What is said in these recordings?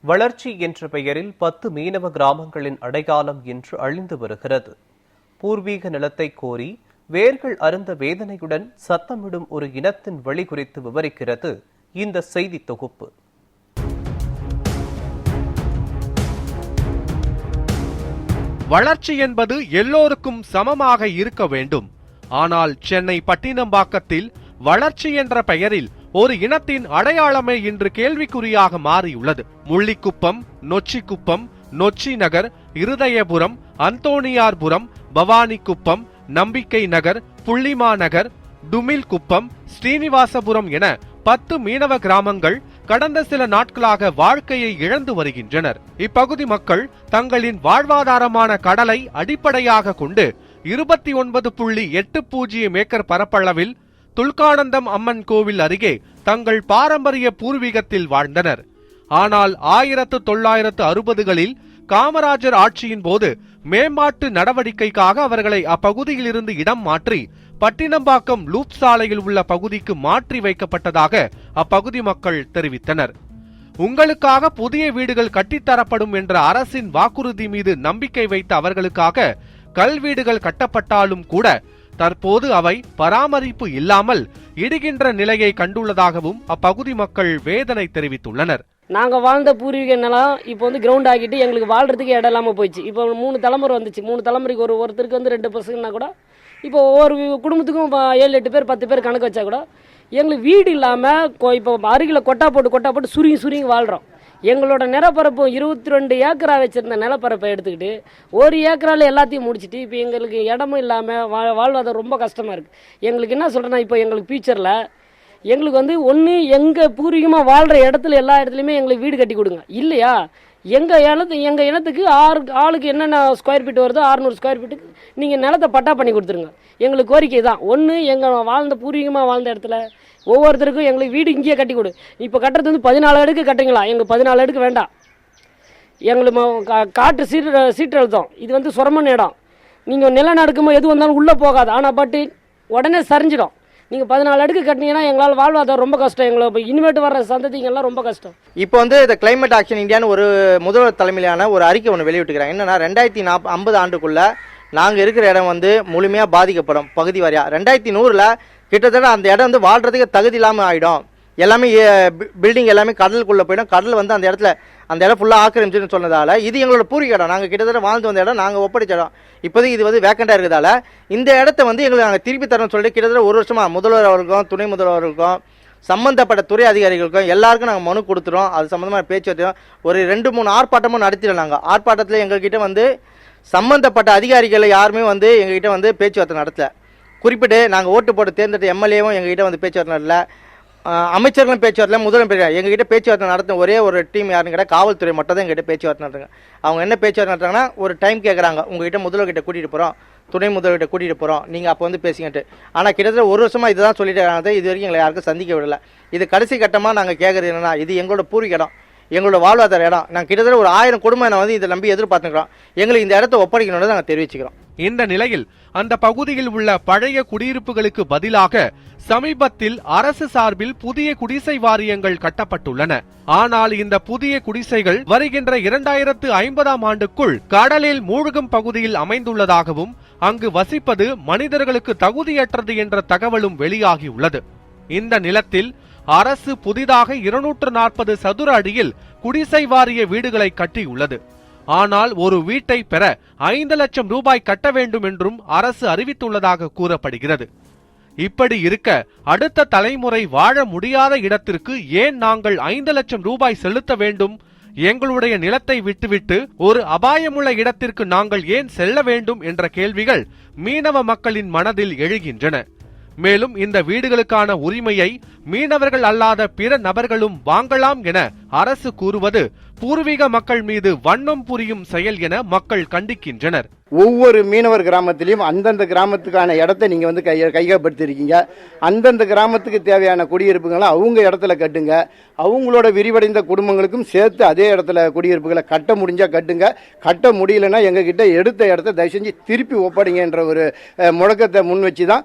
வளர்ச்சி என்ற பெயரில் 10 மீனவ கிராமங்களின் அடையாளம் இன்று அழிந்து வருகிறது. பூர்வீக நிலத்தை கோரி வேர்கள் அருந்த வேதனையுடன் சத்தமிடும் ஒரு இனத்தின் வழி குறித்து விவரிக்கிறது இந்த செய்தி தொகுப்பு. வளர்ச்சி என்பது எல்லோருக்கும் சமமாக இருக்க வேண்டும். ஆனால் சென்னை பட்டினம்பாக்கத்தில் வளர்ச்சி என்ற பெயரில் ஒரு இனத்தின் அடையாளமே இன்று கேள்விக்குறியாக மாறியுள்ளது. முள்ளிக்குப்பம், நொச்சிக்குப்பம், நொச்சி நகர், இருதயபுரம், அந்தோணியார்புரம், பவானிக்குப்பம், நம்பிக்கை நகர், புள்ளிமா நகர், டுமில் குப்பம், ஸ்ரீனிவாசபுரம் என 10 மீனவ கிராமங்கள் கடந்த சில நாட்களாக வாழ்க்கையை இழந்து வருகின்றனர். இப்பகுதி மக்கள் தங்களின் வாழ்வாதாரமான கடலை அடிப்படையாக கொண்டு 29.80 ஏக்கர் பரப்பளவில் துல்கானந்தம் அம்மன் கோவில் அருகே தங்கள் பாரம்பரிய பூர்வீகத்தில் வாழ்ந்தனர். ஆனால் 1960களில் காமராஜர் ஆட்சியின் போது மேம்பாட்டு நடவடிக்கைக்காக அவர்களை அப்பகுதியிலிருந்து இடம் மாற்றி பட்டினம்பாக்கம் லூப் சாலையில் உள்ள பகுதிக்கு மாற்றி வைக்கப்பட்டதாக அப்பகுதி மக்கள் தெரிவித்தனர். உங்களுக்காக புதிய வீடுகள் கட்டித்தரப்படும் என்ற அரசின் வாக்குறுதி மீது நம்பிக்கை வைத்த அவர்களுக்காக கல்வீடுகள் கட்டப்பட்டாலும் கூட தற்போது அவை பராமரிப்பு இல்லாமல் இடிகின்ற நிலையை கண்டுள்ளதாகவும் அப்பகுதி மக்கள் வேதனை தெரிவித்துள்ளனர். நாங்க வாழ்ந்த பூர்வீக நிலம் இப்போ கிரவுண்ட் ஆக்கிட்டு எங்களுக்கு வாழ்றதுக்கு இடம் இல்லாமல் போயிடுச்சு. இப்போ 3 தலைமுறை வந்துச்சு. 3 தலைமுறைக்கு ஒருத்தருக்கு 2 பசங்கன்னா கூட இப்போ ஒவ்வொரு குடும்பத்துக்கும் 7-8 பேர் 10 பேர் கணக்கு வச்சா கூட எங்களுக்கு வீடு இல்லாமல் இப்போ அருகில் கொட்டா போட்டு சுருங்கி வாழ்கிறோம். எங்களோட நிலப்பரப்பு 22 ஏக்கரா வச்சிருந்த நிலப்பரப்பை எடுத்துக்கிட்டு 1 ஏக்கரால எல்லாத்தையும் முடிச்சுட்டு இப்போ எங்களுக்கு இடமும் இல்லாமல் வாழ்வாதாரம் ரொம்ப கஷ்டமாக இருக்குது. எங்களுக்கு என்ன சொல்கிறேன்னா, இப்போ எங்களுக்கு ஃபியூச்சரில் எங்களுக்கு ஒன்று எங்கள் பூர்வீகமாக வாழ்கிற இடத்துல எல்லா இடத்துலையுமே எங்களுக்கு வீடு கட்டி கொடுங்க. இல்லையா எங்கள் இனத்துக்கு ஆளுக்கு என்னென்ன ஸ்கொயர் ஃபீட் வருதோ 600 ஸ்கொயர் ஃபீட்டுக்கு நீங்கள் நிலத்தை பட்டா பண்ணி கொடுத்துருங்க. எங்களுக்கு கோரிக்கை தான். ஒன்று எங்கள் பூர்வீகமாக வாழ்ந்த இடத்துல ஒவ்வொருத்தருக்கும் எங்களுக்கு வீடு இங்கேயே கட்டி கொடு. இப்போ கட்டுறது 14 அடுக்கு கட்டுங்களா? எங்களுக்கு 14 அடுக்கு வேண்டாம். எங்களுக்கு காற்று சீற்றழுத்தம் இது சுரமன் இடம். நீங்கள் நிலம் நடக்கும்போது எது வந்தாலும் உள்ளே போகாது. ஆனால் பட்டு உடனே சரிஞ்சிடும். நீங்கள் 14 அடுக்கு கட்டினீங்கன்னா எங்களால் வாழ்வாதாரம் ரொம்ப கஷ்டம். எங்களை இனிமேட்டு வர்ற சந்ததிங்கெல்லாம் ரொம்ப கஷ்டம். இப்போ இந்த கிளைமேட் ஆக்ஷன் இந்தியான்னு ஒரு முதல்வர் தலைமையிலான ஒரு அறிக்கை ஒன்று வெளியிட்டுக்கிறாங்க. என்னன்னா 2050 ஆண்டுக்குள்ள நாங்கள் இருக்கிற இடம் முழுமையாக பாதிக்கப்படும் பகுதி வாரியா. 2100ல் கிட்டத்தட்ட அந்த இடம் வாழ்றதுக்கு தகுதி இல்லாமல் ஆகிடும். எல்லாமே பில்டிங் எல்லாமே கடலுக்குள்ளே போயிடும். கடல் அந்த இடத்துல அந்த இடம் ஃபுல்லாக ஆக்கிரமிச்சுன்னு சொன்னதால இது எங்களோட பூர்வீக இடம். நாங்கள் கிட்டத்தட்ட வாழ்ந்து வந்த இடம், நாங்கள் ஒப்படைச்ச இடம். இப்போதைக்கு இது வேக்கண்டாக இருக்கிறதால இந்த இடத்த எங்களுக்கு நாங்கள் திருப்பி தரணும்னு சொல்லிட்டு கிட்டத்தட்ட 1 வருஷமாக முதல்வர் அவர்களுக்கும் துணை முதல்வர்களுக்கும் சம்பந்தப்பட்ட துறை அதிகாரிகளுக்கும் எல்லாருக்கும் நாங்கள் மனு கொடுத்துறோம். அது சம்மந்தமாக பேச்சுவார்த்தை ஒரு 2-3 ஆர்ப்பாட்டமும் நடத்திடுறோம். நாங்கள் ஆர்ப்பாட்டத்தில் எங்கள்கிட்ட சம்பந்தப்பட்ட அதிகாரிகள் யாருமே எங்ககிட்ட பேச்சுவார்த்தை நடத்தல. குறிப்பிட்டு நாங்கள் ஓட்டு போட்டு தேர்ந்தெடுத்த எம்எல்ஏவும் எங்ககிட்ட பேச்சுவார்த்தை நடத்தல. அமைச்சர்களும் பேச்சுவார்த்தை, முதலமைச்சர் எங்ககிட்ட பேச்சுவார்த்தை நடத்த ஒரே ஒரு டீம் யாருன்னு கேட்டால் காவல்துறை மட்டும் தான் எங்ககிட்ட பேச்சுவார்த்தை நடத்துங்க. அவங்க என்ன பேச்சுவார்த்தை நடத்துறாங்கன்னா, ஒரு டைம் கேட்குறாங்க, உங்ககிட்ட முதல்வர்கிட்ட கூட்டிகிட்டு போகிறோம், துணை முதல்வர்கிட்ட கூட்டிகிட்டு போகிறோம், நீங்கள் அப்போ பேசிக்கிட்டு. ஆனால் கிட்டத்தட்ட 1 வருஷமாக இதுதான் சொல்லிட்டு இருக்காங்க. இது வரைக்கும் எங்களை யாருக்கும் சந்திக்க விடலை. இது கடைசி கட்டமாக நாங்கள் கேட்குறது என்னன்னா, இது எங்களோட பூர்வீக இடம், எங்களோட வாழ்வாதார இடம். நாங்கள் கிட்டத்தட்ட ஒரு 1000 குடும்பம் இதை நம்பி எதிர்பார்த்துக்கிறோம். எங்களுக்கு இந்த இடத்த ஒப்படைக்கணும்னு நாங்கள் தெரிவிச்சுக்கிறோம். இந்த நிலையில் அந்த பகுதியில் உள்ள பழைய குடியிருப்புகளுக்கு பதிலாக சமீபத்தில் அரசு சார்பில் புதிய குடிசை வாரியங்கள் கட்டப்பட்டுள்ளன. ஆனால் இந்த புதிய குடிசைகள் வருகின்ற 2050ஆம் ஆண்டுக்குள் கடலில் மூழ்கும் பகுதியில் அமைந்துள்ளதாகவும் அங்கு வசிப்பது மனிதர்களுக்கு தகுதியற்றது என்ற தகவலும் வெளியாகியுள்ளது. இந்த நிலத்தில் அரசு புதிதாக 240 சதுர அடியில் குடிசை வாரிய வீடுகளை கட்டியுள்ளது. ஆனால் ஒரு வீட்டை பெற 5 லட்சம் ரூபாய் கட்ட வேண்டும் என்றும் அரசு அறிவித்துள்ளதாக கூறப்படுகிறது. இப்படி இருக்க அடுத்த தலைமுறை வாழ முடியாத இடத்திற்கு ஏன் நாங்கள் 5 லட்சம் ரூபாய் செலுத்த வேண்டும்? எங்களுடைய நிலத்தை விட்டுவிட்டு ஒரு அபாயமுள்ள இடத்திற்கு நாங்கள் ஏன் செல்ல வேண்டும் என்ற கேள்விகள் மீனவ மக்களின் மனதில் எழுகின்றன. மேலும் இந்த வீடுகளுக்கான உரிமையை மீனவர்கள் அல்லாத பிற நபர்களும் வாங்கலாம் என அரசு கூறுவது பூர்வீக மக்கள் மீது வன்மம் புரியும் செயல் என மக்கள் கண்டிக்கின்றனர். ஒவ்வொரு மீனவர் கிராமத்திலையும் அந்தந்த கிராமத்துக்கான இடத்தை நீங்க வந்து கையகப்படுத்திருக்கீங்க. அந்தந்த கிராமத்துக்கு தேவையான குடியிருப்புகளை அவங்க இடத்துல கட்டுங்க. அவங்களோட விரிவடைந்த குடும்பங்களுக்கும் சேர்த்து அதே இடத்துல குடியிருப்புகளை கட்ட முடிஞ்சா கட்டுங்க. கட்ட முடியலன்னா எங்க கிட்ட எடுத்த இடத்த தயவு செஞ்சு திருப்பி ஒப்படைங்கன்ற ஒரு முழக்கத்தை முன் வச்சு தான்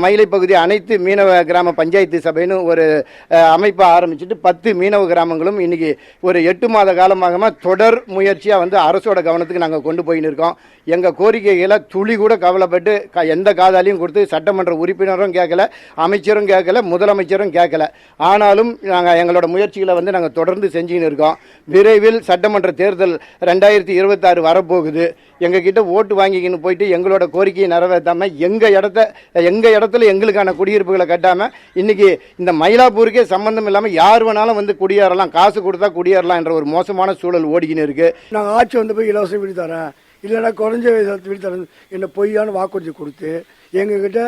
மயிலை பகுதி அனைத்து மீனவ கிராம பஞ்சாயத்து சபைன்னு ஒரு அமைப்பை ஆரம்பிச்சுட்டு 10 மீனவ கிராமங்களும் இன்னைக்கு ஒரு 8 மாத காலமாக தொடர் முயற்சியா வந்து அரசோட கவனத்துக்கு நாங்கள் கொண்டு போயின்னு இருக்கோம். எங்க கோரிக்கைகளை துளி கூட கவலைப்பட்டு எந்த காதாலையும் கொடுத்து சட்டமன்ற உறுப்பினரும் கேட்கல, அமைச்சரும் கேட்கல, முதலமைச்சரும் கேட்கல. ஆனாலும் நாங்கள் எங்களோட முயற்சிகளை வந்து நாங்கள் தொடர்ந்து செஞ்சுன்னு இருக்கோம். விரைவில் சட்டமன்ற தேர்தல் 2026 வரப்போகுது. எங்ககிட்ட ஓட்டு வாங்கிக்கின்னு போயிட்டு எங்களோட கோரிக்கையை நிறைவேற்றாம எங்க இடத்துல எங்களுக்கான குடியிருப்புகளை கட்டாம இன்னைக்கு இந்த மயிலாப்பூருக்கே சம்பந்தம் இல்லாம யார் வேணாலும் வந்து குடியேறலாம், காசு கொடுத்தா குடியேறலாம் என்ற ஒரு மோசமான சூழல் ஓடிக்கின்னு இருக்கு. நாங்கள் ஆட்சி வந்து போய் இலவச வீடு தரேன், இல்லைன்னா குறைஞ்ச வீடு தரேன் என்ன பொய்யான வாக்குறுதி கொடுத்து எங்ககிட்ட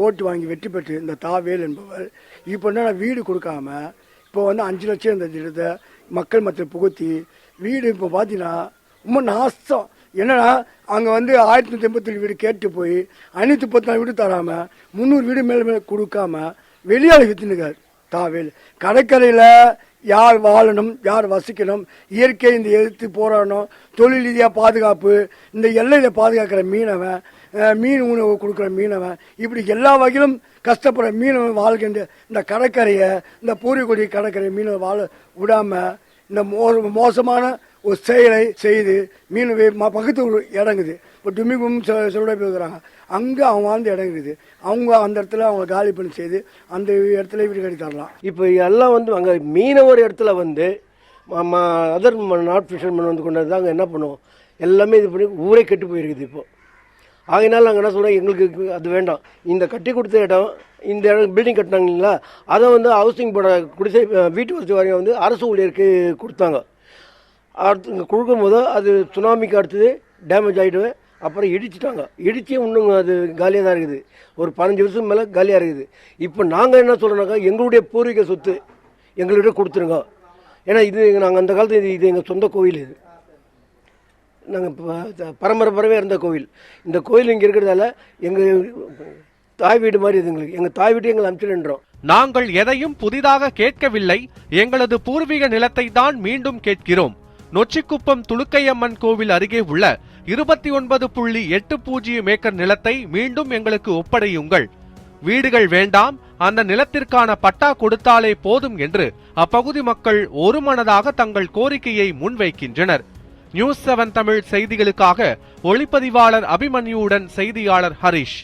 ஓட்டு வாங்கி வெற்றி பெற்று இந்த தாவேல் என்பவர் இப்போ என்ன வீடு கொடுக்காம இப்போ வந்து 5 லட்சம் இந்த திட்டத்தை மக்கள் மத்தியில் புகுத்தி வீடு இப்போ பார்த்தீங்கன்னா ரொம்ப நாசம். என்னன்னா அங்கே வந்து 1187 வீடு கேட்டு போய் 534 வீடு தராமல் 300 வீடு மேலே கொடுக்காம வெளியால் வித்துனுக்கார் தாவேல். கடற்கரையில் யார் வாழணும், யார் வசிக்கணும், இயற்கை இந்த எதிர்த்து போராடணும், தொழில் ரீதியாக பாதுகாப்பு, இந்த எல்லையில் பாதுகாக்கிற மீனவன், மீன் உணவு கொடுக்குற மீனவன், இப்படி எல்லா வகையிலும் கஷ்டப்படுற மீனவன் வாழ்கின்ற இந்த கடற்கரையை, இந்த பூரிக்குடி கடற்கரை மீனவன் வாழ விடாமல் இந்த மோசமான ஒரு செயலை செய்து மீனவை பக்கத்து இடங்குது. இப்போ டுமிகும் சொல்ல போகிறாங்க, அங்கே அவங்க வாழ்ந்து இடங்குது. அவங்க அந்த இடத்துல அவங்க காலி பண்ணி செய்து அந்த இடத்துல வீடு கட்டி தரலாம். இப்போ எல்லாம் வந்து அங்கே மீனவர் இடத்துல வந்து அதர் நாட் ஃபிஷர்மேன் வந்து கொண்டு வந்து அங்கே என்ன பண்ணுவோம், எல்லாமே இது பண்ணி ஊரே கெட்டு போயிருக்குது. இப்போ ஆகையினால நாங்கள் என்ன சொல்கிறோம், எங்களுக்கு அது வேண்டாம். இந்த கட்டி கொடுத்த இடம், இந்த இடம் பில்டிங் கட்டினாங்க இல்லைங்களா, அதை வந்து ஹவுசிங் போர்ட குடிசை வீட்டு வசதி வாரியம் வந்து அரசு ஊழியருக்கு கொடுத்தாங்க. அடுத்து கொடுக்கும்போது அது சுனாமிக்கு அடுத்தது டேமேஜ் ஆகிடுவேன். அப்புறம் இடிச்சிட்டாங்க. இடிச்சு இன்னும் அது காலியாக தான் இருக்குது. ஒரு 15 வருஷம் மேலே காலியாக இருக்குது. இப்போ நாங்கள் என்ன சொல்கிறோம்னாக்கா, எங்களுடைய பூர்வீக சொத்து எங்கள்கிட்ட கொடுத்துருங்க. ஏன்னா இது நாங்கள் அந்த காலத்தில் இது எங்கள் சொந்த கோவில். இது நாங்கள் பரம்பரை இருந்த கோவில். இந்த கோவில் இங்கே இருக்கிறதால எங்கள் தாய் வீடு மாதிரி இது எங்களுக்கு. எங்கள் தாய் வீட்டு எங்களை அனுப்பிச்சுன்றோம். நாங்கள் எதையும் புதிதாக கேட்கவில்லை, எங்களது பூர்வீக நிலத்தை தான் மீண்டும் கேட்கிறோம். நொச்சிக்குப்பம் துலுக்கையம்மன் கோவில் அருகே உள்ள 29.80 ஏக்கர் நிலத்தை மீண்டும் எங்களுக்கு ஒப்படையுங்கள். வீடுகள் வேண்டாம், அந்த நிலத்திற்கான பட்டா கொடுத்தாலே போதும் என்று அப்பகுதி மக்கள் ஒருமனதாக தங்கள் கோரிக்கையை முன்வைக்கின்றனர். நியூஸ் 7 தமிழ் செய்திகளுக்காக ஒளிப்பதிவாளர் அபிமன்யுவுடன் செய்தியாளர் ஹரிஷ்.